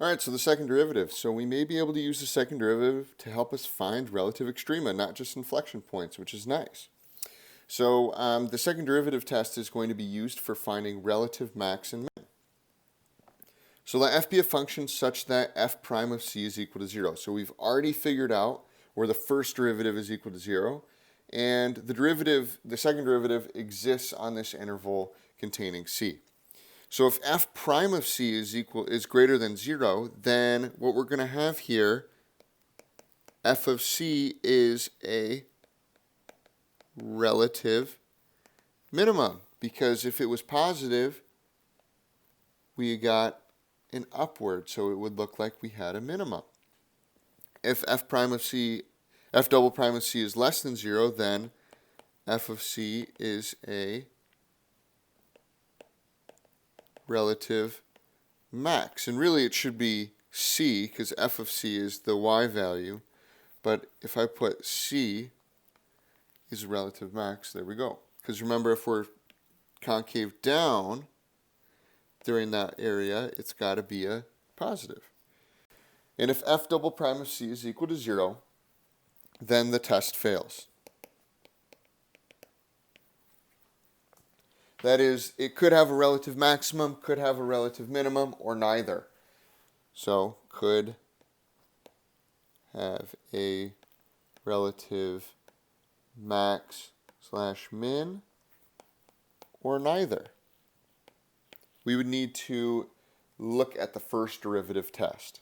All right, so the second derivative. So we may be able to use the second derivative to help us find relative extrema, not just inflection points, which is nice. So the second derivative test is going to be used for finding relative max and min. So let f be a function such that f prime of c is equal to 0. So we've already figured out where the first derivative is equal to 0, and the second derivative exists on this interval containing c. So if f prime of c is greater than 0, then what we're going to have here, f of c is a relative minimum, because if it was positive, we got an upward, so it would look like we had a minimum. If f double prime of c is less than 0, then f of c is a relative max. And really it should be c, because f of c is the y value. But if I put c is a relative max, there we go. Because remember, if we're concave down during that area, it's got to be a positive. And if f double prime of c is equal to 0, then the test fails. That is, it could have a relative maximum, could have a relative minimum, or neither. So, could have a relative max / min, or neither. We would need to look at the first derivative test.